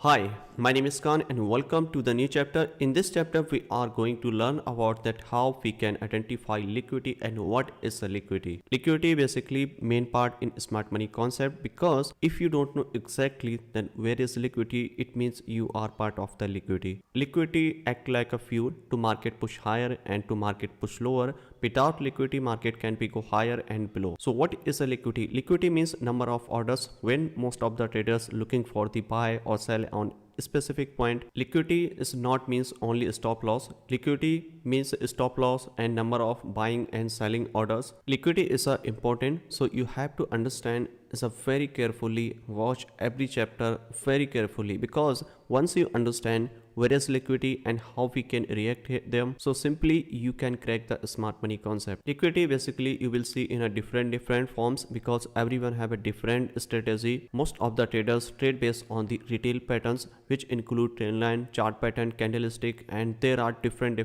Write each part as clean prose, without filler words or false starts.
Hi, my name is Khan and welcome to the new chapter. In this chapter, we are going to learn about that how we can identify liquidity and what is a liquidity. Liquidity basically main part in smart money concept because if you don't know exactly then where is liquidity, it means you are part of the liquidity. Liquidity act like a fuel to market push higher and to market push lower. Without liquidity, market can be go higher and below. So what is a liquidity? Liquidity means number of orders when most of the traders looking for the buy or sell on specific point. Liquidity is not means only stop loss. Liquidity means stop loss and number of buying and selling orders. Liquidity is important, so you have to understand is a very carefully, watch every chapter very carefully, because once you understand where is liquidity and how we can react them, so simply you can crack the smart money concept. Liquidity basically you will see in a different forms because everyone have a different strategy. Most of the traders trade based on the retail patterns, which include trend line, chart pattern, candlestick, and there are different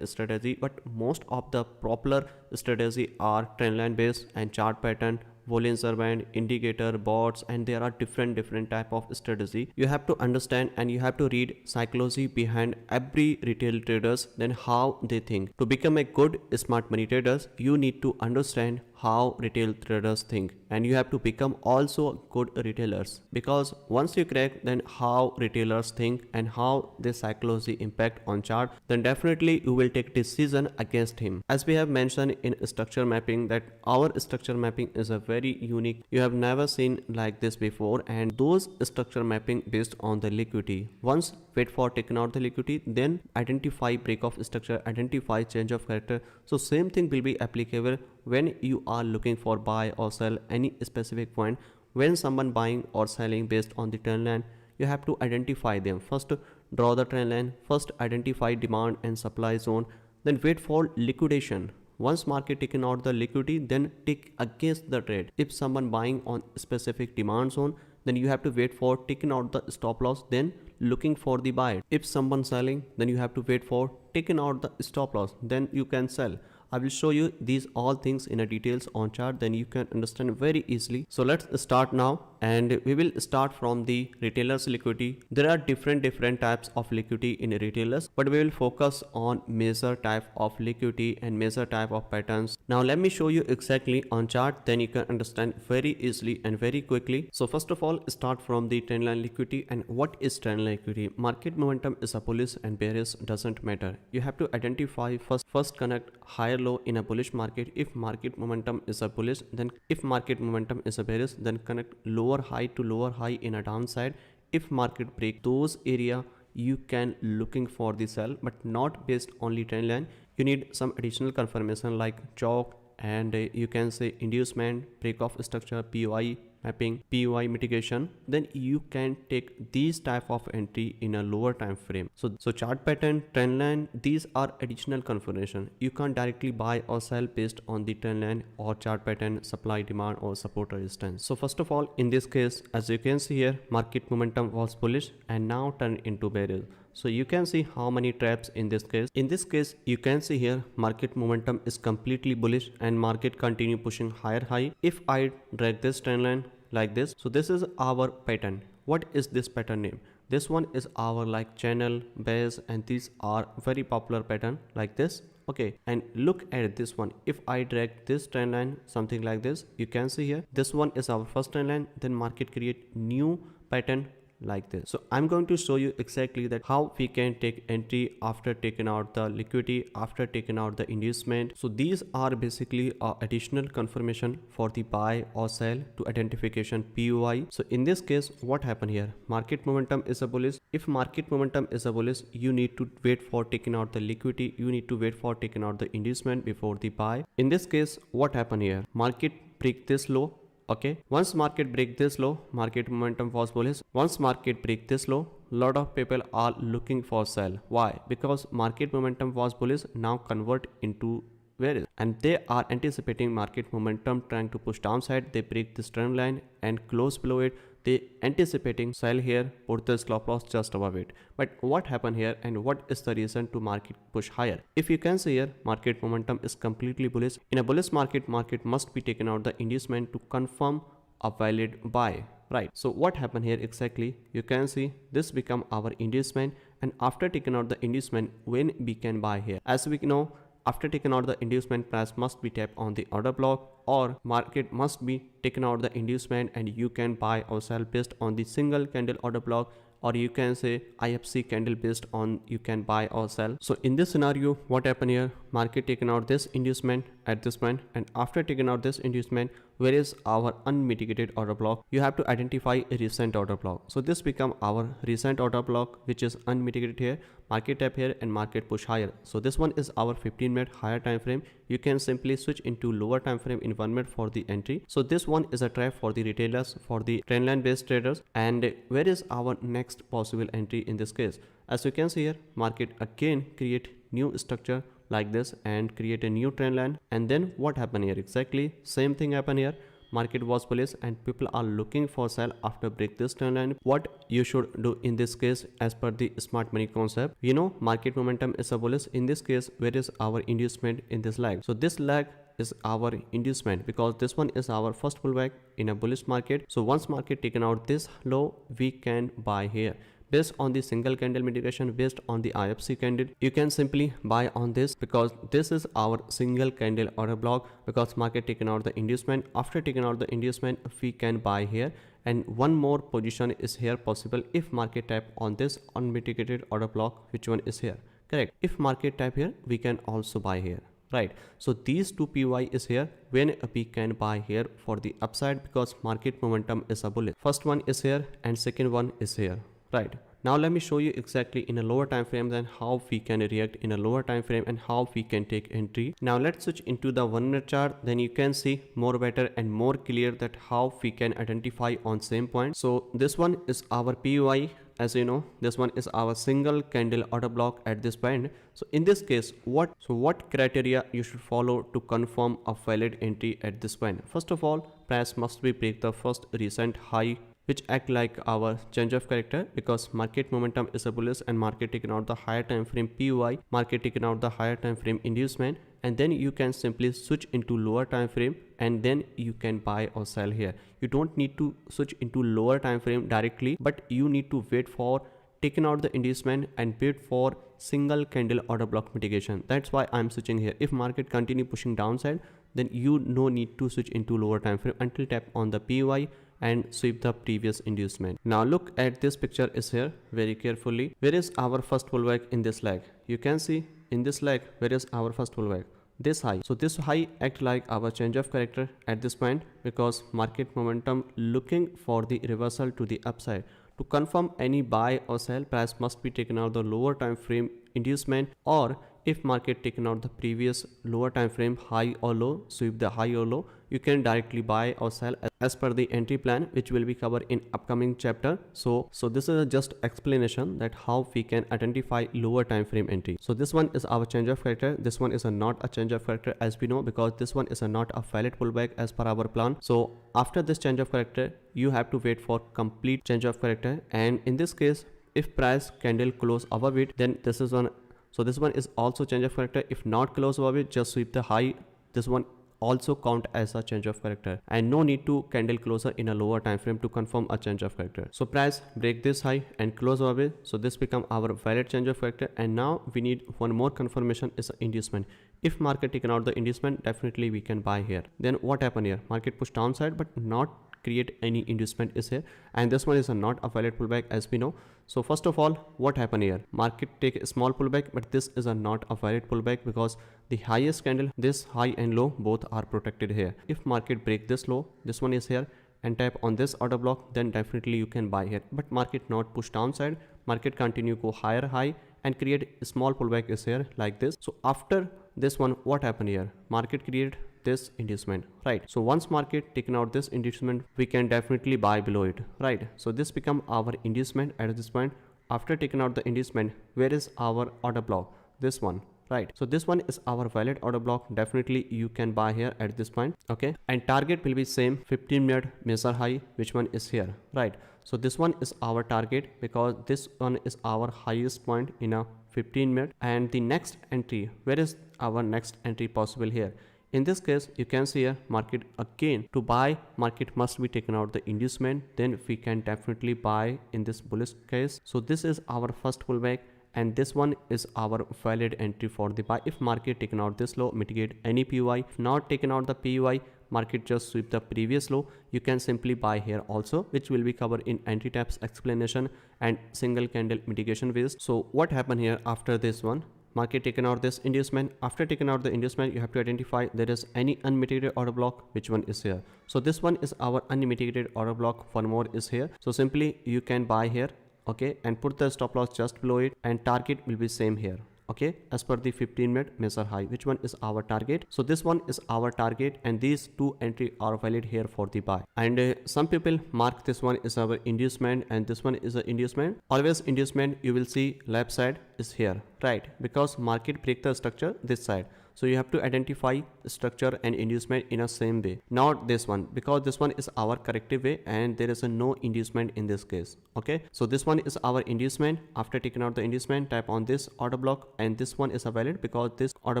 strategy, but most of the popular strategy are trend line based and chart pattern, Bollinger Band, indicator, bots, and there are different type of strategy. You have to understand and you have to read psychology behind every retail traders, then how they think. To become a good smart money traders, you need to understand how retail traders think, and you have to become also good retailers, because once you crack then how retailers think and how their psychology impact on chart, then definitely you will take decision against him. As we have mentioned in structure mapping that our structure mapping is a very unique, you have never seen like this before, and those structure mapping based on the liquidity. Once wait for taking out the liquidity, then identify break of structure, identify change of character. So same thing will be applicable when you are looking for buy or sell any specific point. When someone buying or selling based on the trend line, you have to identify them. First draw the trend line, first identify demand and supply zone, then wait for liquidation. Once market taken out the liquidity, then take against the trade. If someone buying on specific demand zone, then you have to wait for taking out the stop loss, then looking for the buy. If someone selling, then you have to wait for taking out the stop loss, then you can sell. I will show you these all things in a details on chart, then you can understand very easily. So let's start now, and we will start from the retailers liquidity. There are different types of liquidity in retailers, but we will focus on major type of liquidity and major type of patterns. Now let me show you exactly on chart, then you can understand very easily and very quickly. So first of all, start from the trend line liquidity. And what is trend line liquidity? Market momentum is a bullish and bearish, doesn't matter. You have to identify first connect higher low in a bullish market. If market momentum is a bullish, then if market momentum is a bearish, then connect lower high to lower high in a downside. If market break those area, you can looking for the sell, but not based only trend line. You need some additional confirmation like chalk, and you can say inducement, break of structure, POI mapping, POI mitigation, then you can take these type of entry in a lower time frame. So chart pattern, trend line, these are additional confirmation. You can't directly buy or sell based on the trend line or chart pattern, supply, demand, or support resistance. So first of all, in this case, as you can see here, market momentum was bullish and now turned into bearish. So you can see how many traps in this case. In this case, you can see here market momentum is completely bullish and market continue pushing higher high. If I drag this trend line like this, so this is our pattern. What is this pattern name? This one is our like channel base, and these are very popular pattern like this. Okay, and look at this one. If I drag this trend line something like this, you can see here this one is our first trend line, then market create new pattern like this. So I'm going to show you exactly that how we can take entry after taking out the liquidity, after taking out the inducement. So these are basically additional confirmation for the buy or sell to identification POI. So in this case, what happened here? Market momentum is a bullish. If market momentum is a bullish, you need to wait for taking out the liquidity. You need to wait for taking out the inducement before the buy. In this case, what happened here? Market break this low. Okay, once market break this low, market momentum was bullish. Once market break this low, lot of people are looking for sell. Why? Because market momentum was bullish, now convert into bearish, and they are anticipating market momentum trying to push downside. They break this trend line and close below it. They anticipating sell here, put the stop loss just above it. But what happened here, and what is the reason to market push higher? If you can see here, market momentum is completely bullish. In a bullish market, market must be taken out the inducement to confirm a valid buy, right? So what happened here exactly? You can see this become our inducement, and after taking out the inducement, when we can buy here? As we know, after taking out the inducement, price must be tapped on the order block, or market must be taken out the inducement and you can buy or sell based on the single candle order block, or you can say IFC candle based on you can buy or sell. So in this scenario, what happened here? Market taken out this inducement at this point, and after taking out this inducement, where is our unmitigated order block? You have to identify a recent order block. So this become our recent order block, which is unmitigated here. Market tap here and market push higher. So this one is our 15-minute higher time frame. You can simply switch into lower time frame in 1 minute for the entry. So this one is a trap for the retailers, for the trendline based traders. And where is our next possible entry in this case? As you can see here, market again create new structure like this and create a new trend line. And then what happened here? Exactly same thing happened here. Market was bullish and people are looking for sell after break this trend line. What you should do in this case, as per the smart money concept, you know, market momentum is a bullish. In this case, where is our inducement in this lag? So this lag is our inducement, because this one is our first pullback in a bullish market. So once market taken out this low, we can buy here based on the single candle mitigation, based on the IFC candle. You can simply buy on this because this is our single candle order block, because market taken out the inducement. After taking out the inducement, we can buy here, and one more position is here possible if market tap on this unmitigated order block, which one is here, correct? If market tap here, we can also buy here, right? So these two PY is here when we can buy here for the upside, because market momentum is a bullish. First one is here and second one is here, right? Now let me show you exactly in a lower time frame then how we can react in a lower time frame and how we can take entry. Now let's switch into the 1 minute chart, then you can see more better and more clear that how we can identify on same point. So this one is our PY. As you know, this one is our single candle order block at this point. So in this case, what criteria you should follow to confirm a valid entry at this point? First of all, price must be break the first recent high, which act like our change of character, because market momentum is a bullish and market taken out the higher time frame PY, market taken out the higher time frame inducement, and then you can simply switch into lower time frame and then you can buy or sell here. You don't need to switch into lower time frame directly, but you need to wait for taking out the inducement and wait for single candle order block mitigation. That's why I'm switching here. If market continue pushing downside, then you no need to switch into lower time frame until tap on the PY and sweep the previous inducement. Now look at this picture is here very carefully. Where is our first pullback in this leg? You can see in this leg, where is our first pullback? This high. So this high act like our change of character at this point, because market momentum looking for the reversal to the upside. To confirm any buy or sell, price must be taken out the lower time frame inducement, or if market taken out the previous lower time frame high or low, sweep the high or low, you can directly buy or sell as per the entry plan, which will be covered in upcoming chapter. So this is a just explanation that how we can identify lower time frame entry. So this one is our change of character. This one is not a change of character, as we know, because this one is not a valid pullback as per our plan. So after this change of character, you have to wait for complete change of character, and in this case, if price candle close above it, then this is one. So this one is also change of character. If not close above it, just sweep the high. This one also count as a change of character, and no need to candle closer in a lower time frame to confirm a change of character. So price break this high and close above it. So this become our valid change of character, and now we need one more confirmation is inducement. If market taken out the inducement, definitely we can buy here. Then what happened here? Market push downside but not create any inducement is here, and this one is not a valid pullback as we know. So first of all, what happened here? Market take a small pullback, but this is not a valid pullback, because the highest candle, this high and low, both are protected here. If market break this low, this one is here, and tap on this order block, then definitely you can buy here. But market not push downside, market continue go higher high and create a small pullback is here like this. So after this one, what happened here? Market created this inducement, right? So once market taken out this inducement, we can definitely buy below it, right? So this become our inducement at this point. After taking out the inducement, where is our order block? This one, right? So this one is our valid order block. Definitely you can buy here at this point, okay? And target will be same 15-minute measure high, which one is here, right? So this one is our target, because this one is our highest point in a 15-minute. And the next entry, where is our next entry possible here? In this case, you can see here market again. To buy, market must be taken out the inducement, then we can definitely buy in this bullish case. So this is our first pullback, and this one is our valid entry for the buy. If market taken out this low, mitigate any PY. If not taken out the PY, market just sweep the previous low, you can simply buy here also, which will be covered in anti-taps explanation and single candle mitigation ways. So what happened here after this one? Market taken out this inducement. After taking out the inducement, you have to identify there is any unmitigated order block, which one is here. So this one is our unmitigated order block. One more is here. So simply you can buy here, okay, and put the stop loss just below it, and target will be same here, okay, as per the 15-minute measure high. Which one is our target? So this one is our target, and these two entry are valid here for the buy. And some people mark this one is our inducement and this one is an inducement. Always inducement you will see left side is here, right? Because market break the structure this side. So you have to identify structure and inducement in a same way, not this one, because this one is our corrective way and there is a no inducement in this case. Okay, so this one is our inducement. After taking out the inducement, tap on this order block, and this one is a valid because this order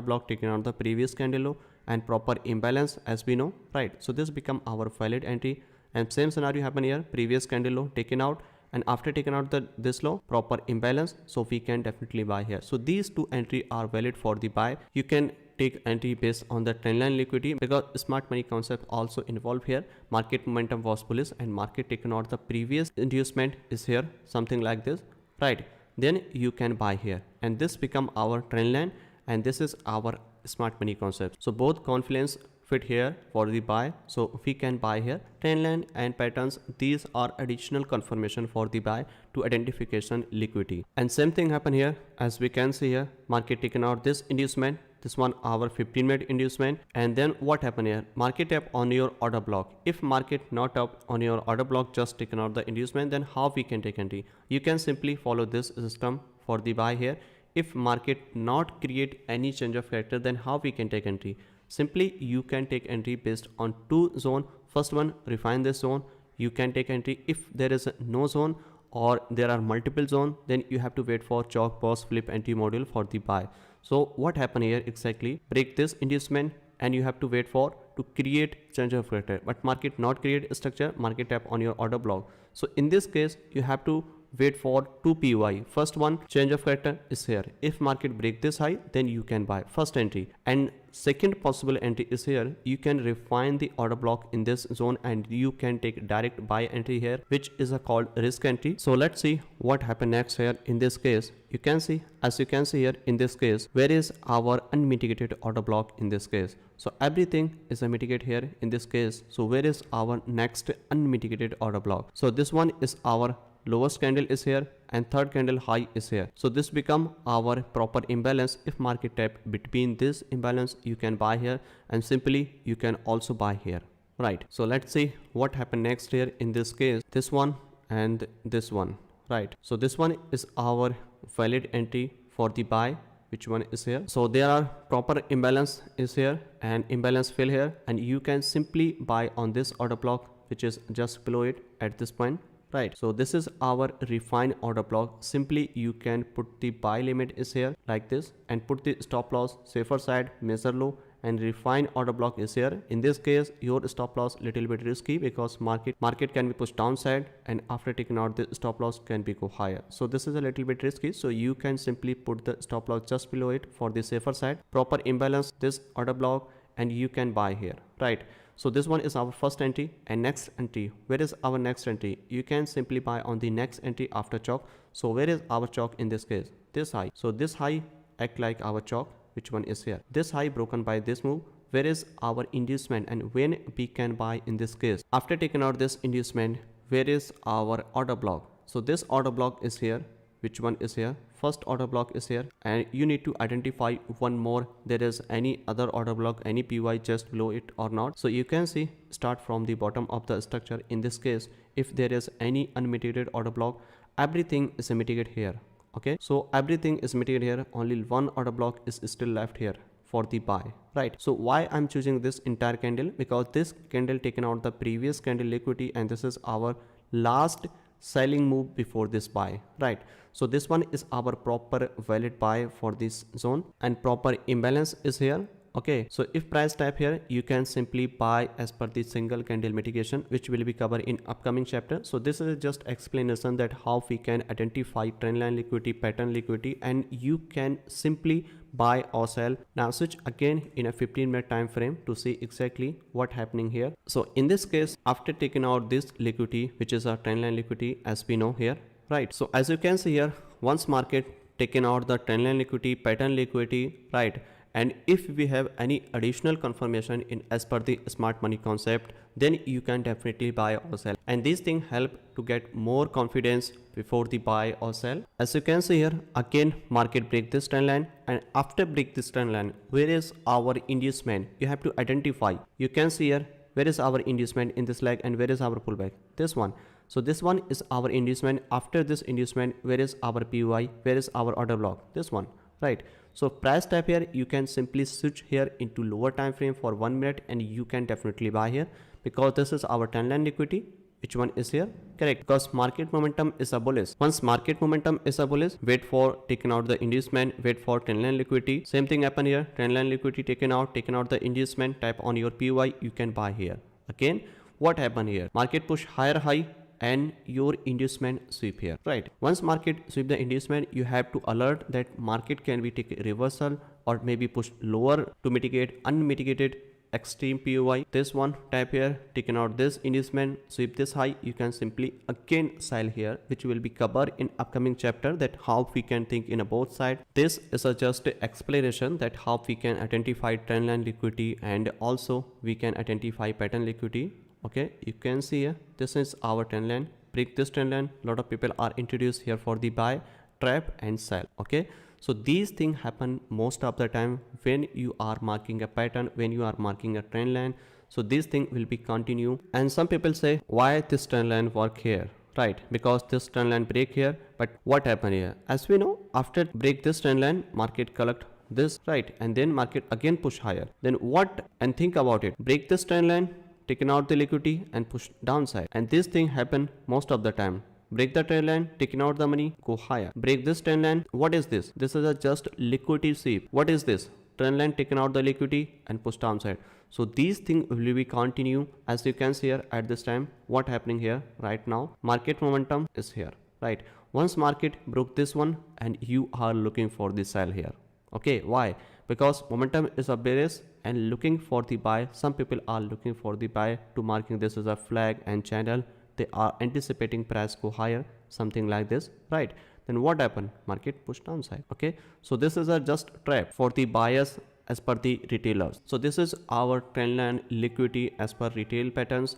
block taken out the previous candle low and proper imbalance, as we know, right? So this become our valid entry, and same scenario happen here. Previous candle low taken out, and after taking out this low, proper imbalance, so we can definitely buy here. So these two entry are valid for the buy. You can take entry based on the trendline liquidity, because smart money concept also involved here. Market momentum was bullish and market taken out the previous inducement is here, something like this, right? Then you can buy here, and this become our trendline, and this is our smart money concept. So both confluence fit here for the buy, so we can buy here. Trendline and patterns, these are additional confirmation for the buy to identification liquidity. And same thing happen here, as we can see here, market taken out this inducement, this one our 15-minute inducement, and then what happened here? Market tap on your order block. If market not up on your order block, just taken out the inducement, then how we can take entry? You can simply follow this system for the buy here. If market not create any change of character, then how we can take entry? Simply you can take entry based on two zone. First one, refine this zone. You can take entry. If there is no zone or there are multiple zone, then you have to wait for chalk pause flip entry module for the buy. So what happened here exactly? Break this inducement and you have to wait for to create change of character, but market not create a structure, market tap on your order block. So in this case you have to wait for 2 PY. First one, change of character is here. If market break this high, then you can buy first entry, and second possible entry is here. You can refine the order block in this zone and you can take direct buy entry here, which is a called risk entry. So let's see what happened next here. In this case, you can see, as you can see here, in this case, where is our unmitigated order block in this case? So everything is a mitigate here in this case. So where is our next unmitigated order block? So this one is our lowest candle is here and third candle high is here. So this become our proper imbalance. If market tap between this imbalance, you can buy here, and simply you can also buy here, right? So let's see what happened next here. In this case, this one and this one, right? So this one is our valid entry for the buy. Which one is here? So there are proper imbalance is here and imbalance fill here, and you can simply buy on this order block, which is just below it at this point, right? So this is our refined order block. Simply you can put the buy limit is here like this, and put the stop loss safer side, measure low, and refine order block is here. In this case, your stop loss little bit risky because market can be pushed downside, and after taking out the stop loss can be go higher. So this is a little bit risky. So you can simply put the stop loss just below it for the safer side. Proper imbalance this order block, and you can buy here, right? So this one is our first entry, and next entry. Where is our next entry? You can simply buy on the next entry after chalk. So where is our chalk in this case? This high. So this high act like our chalk. Which one is here? This high broken by this move. Where is our inducement and when we can buy in this case? After taking out this inducement, where is our order block? So this order block is here. Which one is here? First order block is here, and you need to identify one more. There is any other order block, any PY just below it or not. So you can see, start from the bottom of the structure. In this case, if there is any unmitigated order block, everything is mitigated here. Okay, so everything is mitigated here. Only one order block is still left here for the buy, right? So why I'm choosing this entire candle? Because this candle taken out the previous candle liquidity, and this is our last selling move before this buy, right? So this one is our proper valid buy for this zone, and proper imbalance is here, Okay, so if price type here, you can simply buy as per the single candle mitigation, which will be covered in upcoming chapter. So this is just explanation that how we can identify trendline liquidity, pattern liquidity, and you can simply buy or sell. Now switch again in a 15-minute time frame to see exactly what happening here. So in this case, after taking out this liquidity, which is a trendline liquidity, as we know here, right? So as you can see here, once market taken out the trendline liquidity, pattern liquidity, right? And if we have any additional confirmation in as per the smart money concept, then you can definitely buy or sell. And these things help to get more confidence before the buy or sell. As you can see here, again market break this trend line, and after break this trend line, where is our inducement? You have to identify. You can see here, where is our inducement in this leg and where is our pullback? This one. So this one is our inducement. After this inducement, where is our POI? Where is our order block? This one, right? So price type here, you can simply switch here into lower time frame for 1 minute, and you can definitely buy here because this is our trend line liquidity. Which one is here? Correct, because market momentum is a bullish. Once market momentum is a bullish, wait for taking out the inducement, wait for trend line liquidity. Same thing happen here. Trend line liquidity taken out the inducement, type on your POI, you can buy here. Again, what happened here? Market push higher high and your inducement sweep here, right? Once market sweep the inducement, you have to alert that market can be take a reversal or maybe push lower to mitigate unmitigated extreme POI. This one type here, taking out this inducement, sweep this high, you can simply again sell here, which will be covered in upcoming chapter, that how we can think in a both side. This is a just explanation that how we can identify trendline liquidity and also we can identify pattern liquidity. Okay, you can see here, this is our trend line. Break this trend line, lot of people are introduced here for the buy, trap and sell. Okay, so these things happen most of the time when you are marking a pattern, when you are marking a trend line. So this thing will be continue, and some people say why this trend line work here, right? Because this trend line break here, but what happened here? As we know, after break this trend line, market collect this, right? And then market again push higher. Then what? And think about it, break this trend line, taken out the liquidity and push downside, and this thing happen most of the time. Break the trend line, taking out the money, go higher. Break this trend line. What is this? This is a just liquidity sweep. What is this? Trend line, taken out the liquidity and push downside. So these things will be continue. As you can see here at this time, what happening here right now? Market momentum is here, right? Once market broke this one, and you are looking for the sell here. Okay, why? Because momentum is a bearish and looking for the buy. Some people are looking for the buy to marking this as a flag and channel. They are anticipating price go higher, something like this, right? Then what happened? Market push downside. Okay, so this is a just trap for the buyers as per the retailers. So this is our trend line liquidity as per retail patterns,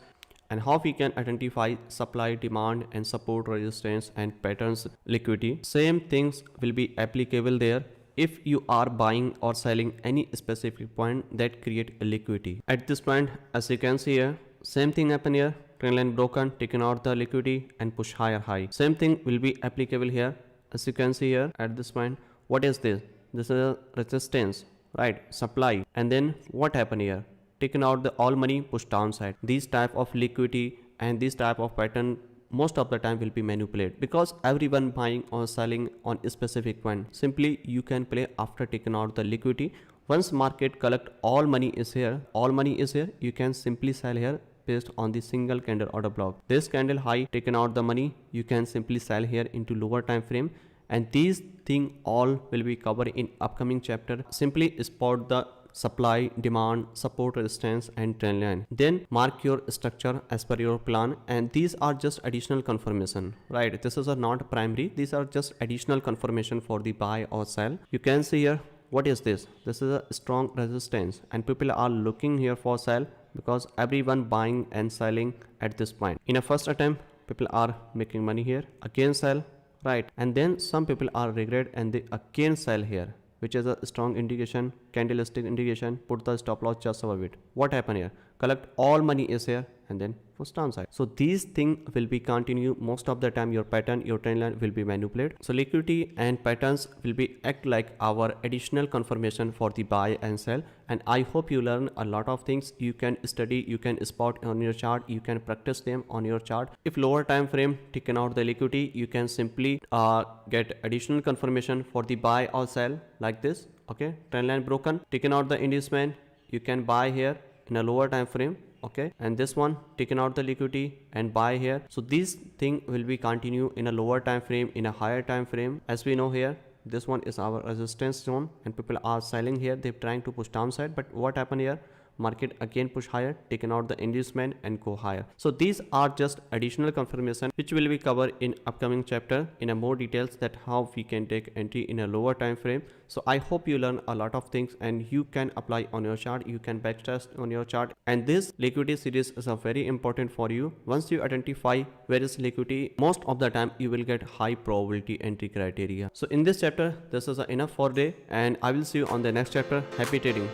and how we can identify supply, demand and support, resistance and patterns liquidity. Same things will be applicable there if you are buying or selling any specific point that create a liquidity. At this point, as you can see here, same thing happen here. Trend line broken, taken out the liquidity and push higher high. Same thing will be applicable here. As you can see here at this point, what is this? This is a resistance, right? Supply. And then what happened here? Taken out the all money, push downside. These type of liquidity and this type of pattern most of the time will be manipulated, because everyone buying or selling on a specific point. Simply you can play after taking out the liquidity. Once market collect all money is here, you can simply sell here based on the single candle order block. This candle high, taken out the money, you can simply sell here into lower time frame, and these thing all will be covered in upcoming chapter. Simply spot the supply, demand, support, resistance and trend line. Then mark your structure as per your plan, and these are just additional confirmation, right? This is not primary, these are just additional confirmation for the buy or sell. You can see here, what is this? This is a strong resistance, and people are looking here for sell because everyone buying and selling at this point. In a first attempt, people are making money here, again sell, right? And then some people are regret and they again sell here, which is a strong indication, candlestick indication. Put the stop loss just above it. What happened here? Collect all money is here and then push downside. So these things will be continue most of the time. Your pattern, your trend line will be manipulated. So liquidity and patterns will be act like our additional confirmation for the buy and sell. And I hope you learn a lot of things. You can study, you can spot on your chart, you can practice them on your chart. If lower time frame taken out the liquidity, you can simply get additional confirmation for the buy or sell like this. Okay, trend line broken, taken out the inducement, you can buy here in a lower time frame. Okay, and this one taken out the liquidity and buy here. So this thing will be continue in a lower time frame, in a higher time frame. As we know here, this one is our resistance zone and people are selling here, they're trying to push downside, but what happened here, market again push higher, taken out the inducement and go higher. So these are just additional confirmation which will be covered in upcoming chapter in a more details, that how we can take entry in a lower time frame. So I hope you learn a lot of things and you can apply on your chart, you can backtest on your chart, and this liquidity series is a very important for you. Once you identify where is liquidity, most of the time you will get high probability entry criteria. So in this chapter this is enough for today, and I will see you on the next chapter. Happy trading.